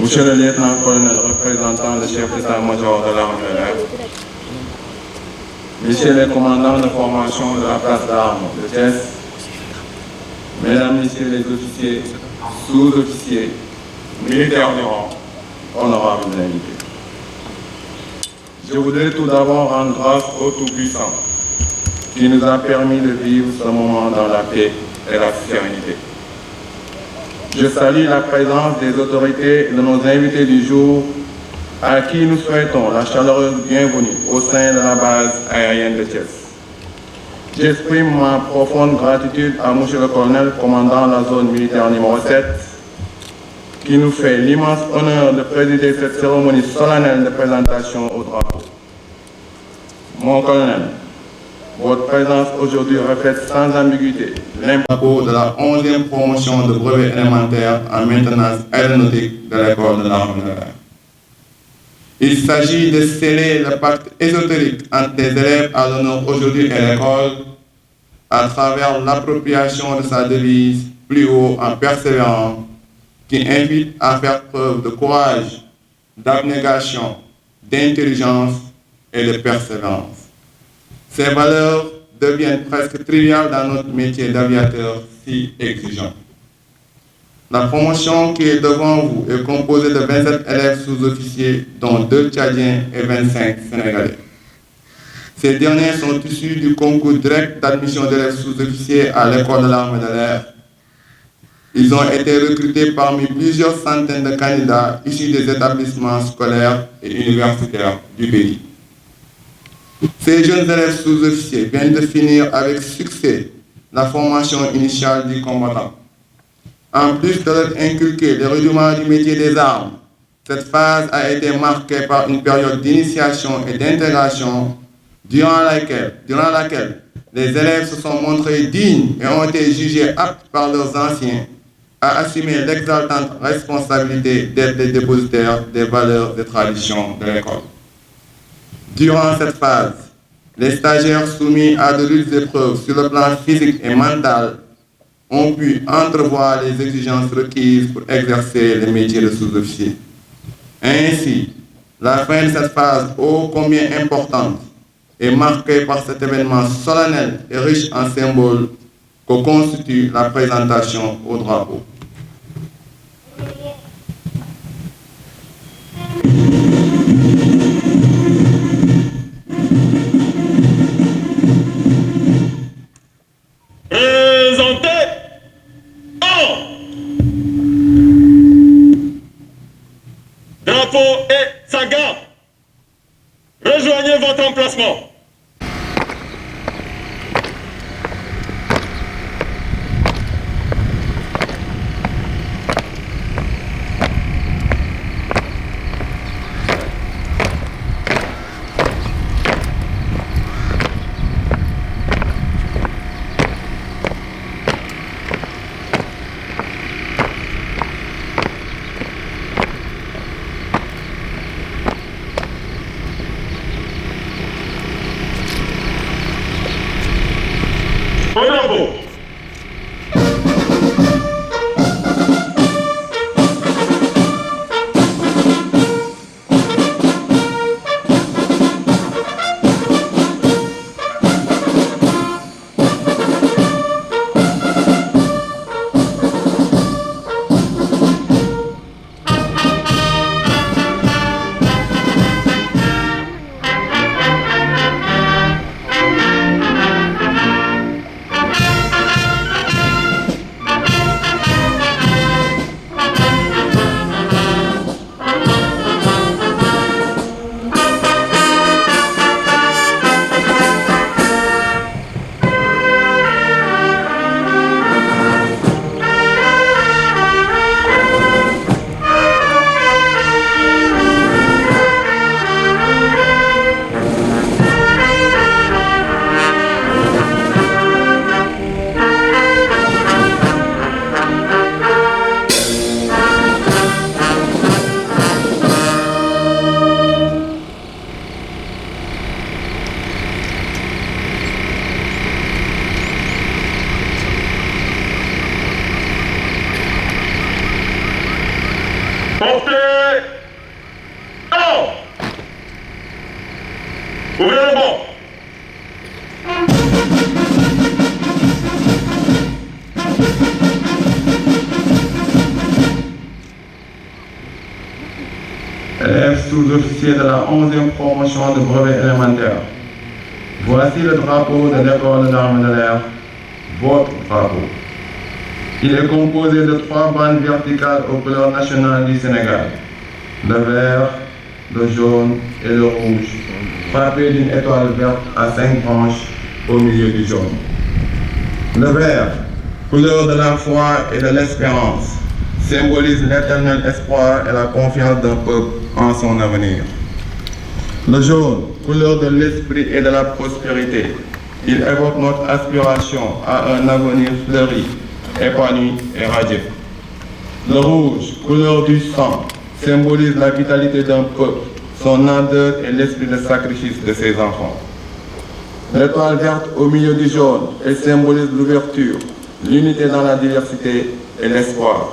Monsieur le lieutenant-colonel représentant le chef d'état-major de l'armée de l'air, Messieurs les commandants de formation de la place d'armes de Thiès, Mesdames, Messieurs les officiers, sous-officiers, militaires du rang, honorables invités. Je voudrais tout d'abord rendre grâce au Tout-Puissant qui nous a permis de vivre ce moment dans la paix et la sérénité. Je salue la présence des autorités et de nos invités du jour à qui nous souhaitons la chaleureuse bienvenue au sein de la base aérienne de Thiès. J'exprime ma profonde gratitude à M. le colonel commandant la zone militaire numéro 7 qui nous fait l'immense honneur de présider cette cérémonie solennelle de présentation au drapeau. Mon colonel, votre présence aujourd'hui reflète sans ambiguïté l'impact de la 11e promotion de brevet élémentaire en maintenance aéronautique de l'école de l'armée de l'air. Il s'agit de sceller le pacte ésotérique entre les élèves à l'honneur aujourd'hui et l'école à travers l'appropriation de sa devise plus haut en persévérant qui invite à faire preuve de courage, d'abnégation, d'intelligence et de persévérance. Ces valeurs deviennent presque triviales dans notre métier d'aviateur si exigeant. La promotion qui est devant vous est composée de 27 élèves sous-officiers, dont 2 Tchadiens et 25 Sénégalais. Ces derniers sont issus du concours direct d'admission d'élèves sous-officiers à l'école de l'armée de l'air. Ils ont été recrutés parmi plusieurs centaines de candidats issus des établissements scolaires et universitaires du pays. Ces jeunes élèves sous-officiers viennent de finir avec succès la formation initiale du combattant. En plus de leur inculquer les rudiments du métier des armes, cette phase a été marquée par une période d'initiation et d'intégration durant laquelle les élèves se sont montrés dignes et ont été jugés aptes par leurs anciens à assumer l'exaltante responsabilité d'être les dépositaires des valeurs et traditions de l'école. Durant cette phase, les stagiaires soumis à de rudes épreuves sur le plan physique et mental ont pu entrevoir les exigences requises pour exercer le métier de sous-officier. Ainsi, la fin de cette phase ô combien importante est marquée par cet événement solennel et riche en symboles que constitue la présentation au drapeau. Drapeau et saga. Rejoignez votre emplacement. Bravo! sous-officier de la 11e promotion de brevet élémentaire. Voici le drapeau de l'école d'armes de l'air, votre drapeau. Il est composé de 3 bandes verticales aux couleurs nationales du Sénégal, le vert, le jaune et le rouge, frappé d'une étoile verte à 5 branches au milieu du jaune. Le vert, couleur de la foi et de l'espérance, symbolise l'éternel espoir et la confiance d'un peuple en son avenir. Le jaune, couleur de l'esprit et de la prospérité, il évoque notre aspiration à un avenir fleuri, épanoui et radieux. Le rouge, couleur du sang, symbolise la vitalité d'un peuple, son ardeur et l'esprit de sacrifice de ses enfants. L'étoile verte au milieu du jaune, elle symbolise l'ouverture, l'unité dans la diversité et l'espoir.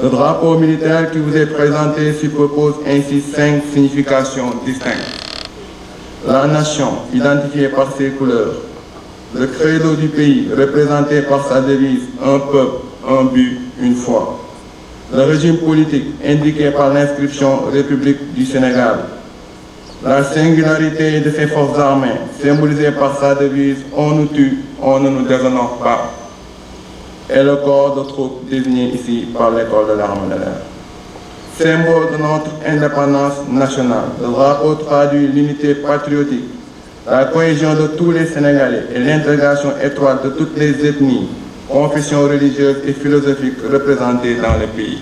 Le drapeau militaire qui vous est présenté suppose ainsi 5 significations distinctes. La nation, identifiée par ses couleurs. Le credo du pays, représenté par sa devise « Un peuple, un but, une foi ». Le régime politique, indiqué par l'inscription « République du Sénégal ». La singularité de ses forces armées, symbolisée par sa devise « On nous tue, on ne nous déshonore pas ». Et le corps de troupes désigné ici par l'école de l'arme de l'air. Symbole de notre indépendance nationale, le drapeau traduit l'unité patriotique, la cohésion de tous les Sénégalais et l'intégration étroite de toutes les ethnies, confessions religieuses et philosophiques représentées dans le pays.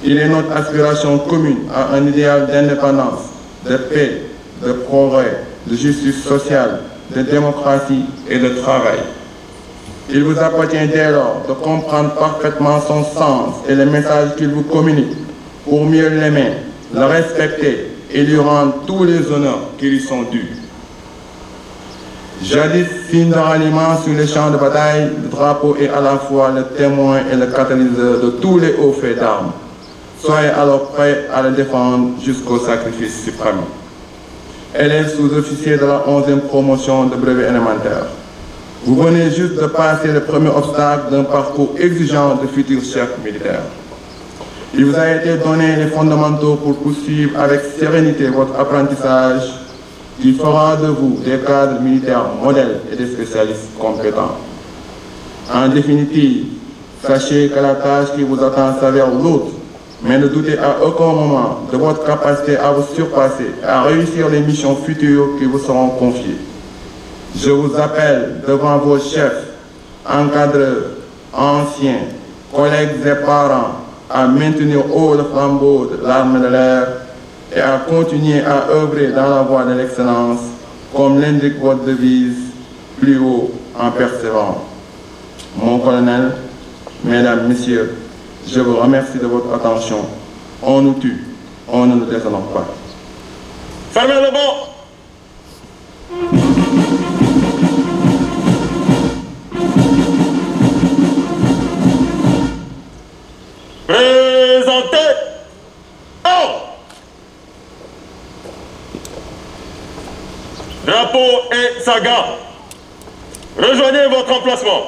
Il est notre aspiration commune à un idéal d'indépendance, de paix, de progrès, de justice sociale, de démocratie et de travail. Il vous appartient dès lors de comprendre parfaitement son sens et les messages qu'il vous communique pour mieux l'aimer, le respecter et lui rendre tous les honneurs qui lui sont dus. Jadis signe de ralliement sur les champs de bataille, le drapeau est à la fois le témoin et le catalyseur de tous les hauts faits d'armes. Soyez alors prêts à le défendre jusqu'au sacrifice suprême. Élève sous-officier de la 11e promotion de brevet élémentaire. Vous venez juste de passer le premier obstacle d'un parcours exigeant de futurs chefs militaires. Il vous a été donné les fondamentaux pour poursuivre avec sérénité votre apprentissage qui fera de vous des cadres militaires modèles et des spécialistes compétents. En définitive, sachez que la tâche qui vous attend s'avère lourde, mais ne doutez à aucun moment de votre capacité à vous surpasser et à réussir les missions futures qui vous seront confiées. Je vous appelle devant vos chefs, encadreurs, anciens, collègues et parents à maintenir haut le flambeau de l'arme de l'air et à continuer à œuvrer dans la voie de l'excellence, comme l'indique votre devise, plus haut en persévérant. Mon colonel, mesdames, messieurs, je vous remercie de votre attention. On nous tue, on ne nous déshonore pas. Fermez le banc. Présentez. Drapeau et saga. Rejoignez votre emplacement.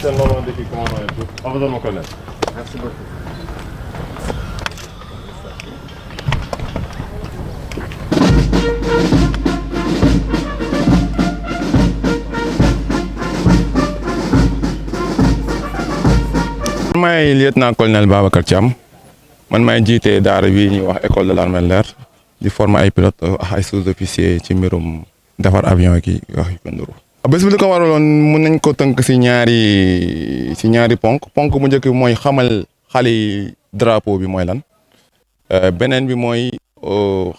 capitaine Normand Défi, commandant et tout. À vous, mon colonel. Merci beaucoup. man maay lieutenant colonel Babacar Thiam man maay jiite daara bi ñuy wax école de l'armée de l'air di former ay pilote ak ay sous-officier ci mbirum defar avion ki wax yu ko nduru bés bi li ko waraloon mun nañ ko tënk si ñaari ponk bu njëkk bi mooy xamal xale yi drapeau bi mooy lan beneen bi mooy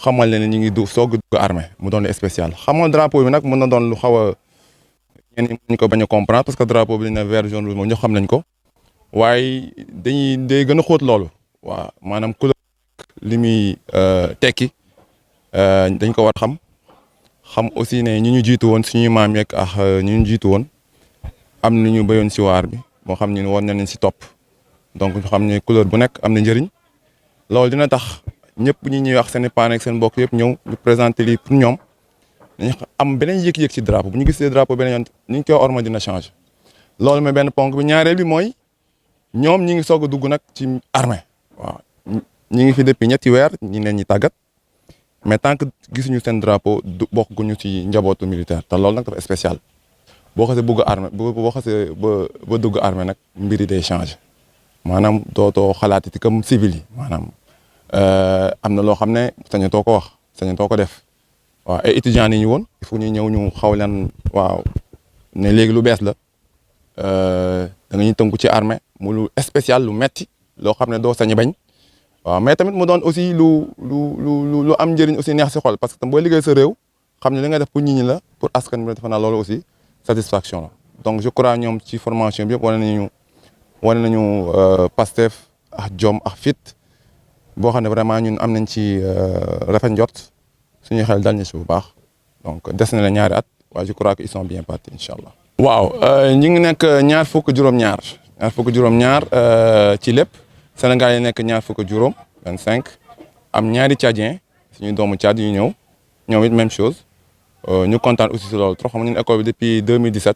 xamal leen ñu ngi soog dugg armée mu doon lu spécial xamal drapeau bi nag mën na doon lu xaw a ñenn ñi ñu ko bañ a comprendre parce que drapeau bi dina vert jaune rouge moom ñoo xam nañ ko waaye day gën a xóot loolu waaw maanaam couleur li muy tekki dañ ko war xam aussi ne ñu jiitu woon suñuy maam yeeg ak ñu jiitu woon am na ñu béyoon si waar bi moo xam ñu war nañ si topp donc ñu xam ne couleur bu nekk am na njëriñ loolu dina tax ñëpp ñi ñuy wax seen i paan ak seen mbokk yëpp ñëw ñu présenter lii pour ñoom dañu am beneen yëg-yëg ci drapeau bu ñu gisee drapeau beneen yoon ni ñu koy orma dina changer loolu mooy benn ponk bi ñaareel bi mooy ñoom ñi ngi soog a dugg nag ci armée waaw ñi ngi fi depuis ñetti weer ñi leen ñi tàggat mais tant que gisuñu seen drapeau bokk guñu ci njabootu militaire te loolu nag dafa spécial boo xasee bëgg armée boo xasee ba dugg armée nag mbir yi day changer maanaam dootoo xalaatati comme civil yi maanaam am na loo xam ne sañatoo ko wax sañatoo ko def waaw ay étudiants yi ñu woon il faut ñu ñëw ñu xaw leen waaw ne léegi lu bees la da nga ñuy tënku ci armée mu lu spécial lu metti loo xam ne doo sañ bañ waaw mais tamit mu doon aussi lu am njëriñ aussi neex si xol parce que tam booy liggéey sa réew xam ne li nga def pour nit ñi la pour askan bi defe naa loolu aussi satisfaction la donc je crois ñoom ci formation bi yëpp wane nañu Pastef ak jom ak fit boo xam ne vraiment ñun am nañ ci rafet njort suñu xel dal ñu si bu baax donc des na la ñaari at waaye je crois que ils sont bien partis incha allah. waaw ñu ngi nekk ñaar fukk juróom-ñaar ci lépp Sénégal yi nekk ñaar fukk juróom 25 am ñaari Tchadien suñu doomu Tchad yu ñëw ñoom it même chose ñu kontaan aussi si loolu trop xam nga ñun école bi depuis 2017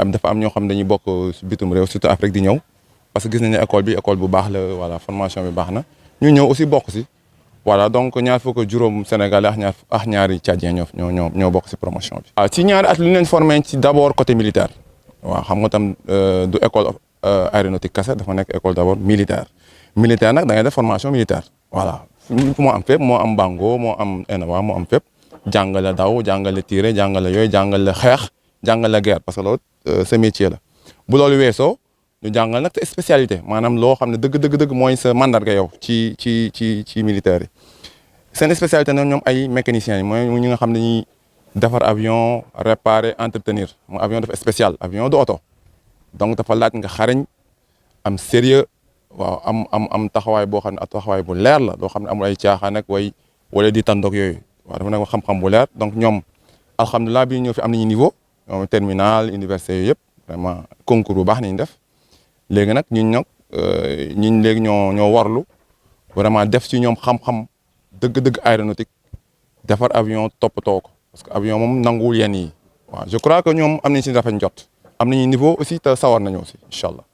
dafa am ñoo xam dañuy bokk si bitum réew surtout Afrique di ñëw parce que gis nañ ne école bi école bu baax la voilà formation bi baax na ñu ñëw aussi bokk si voilà donc ñaar fukk juróom Sénégalais ak ñaari Tchadien ñoo bokk si promotion bi. waaw ci ñaari at lu ñu leen formé ci d' abord côté militaire waaw xam nga tam du école aéronautique kese dafa nekk école d' abord militaire nag da ngay def formation militaire voilà moo am fépp moo am bango moo am ENAWA moo am fépp jàngale daw jàngale tiré jàngale yooyu jàngale xeex jàngale guerre parce que loolu sa métier la bu loolu weesoo ñu jàngal nag te spécialité maanaam loo xam ne dëgg mooy sa mandarga yow ci militaire yi seen spécialité nag ñoom ay mécaniciens yi mooy ñi nga xam ne ñuy defar avion réparer entretenir mooy avion dafa spécial avion du oto donc dafa laaj nga xarañ am sérieux waaw am taxawaay boo xam ne taxawaay bu leer la loo xam ne amul ay caaxaan ak wala di tàndoog yooyu waaw dafa nekk xam-xam bu leer donc ñoom alhamdulilah bi ñoo fi am nañu niveau ñoom terminal université yooyu yëpp vraiment concours bu baax nañu def léegi nag ñun léegi ñoo warlu vraiment def ci ñoom xam-xam dëgg aéronautique defar avion toppatoo ko parce que avion moom nanguwul yenn yi waaw je crois que ñoom am nañ si rafet njot am nañu niveau aussi te sawar nañu aussi incha allah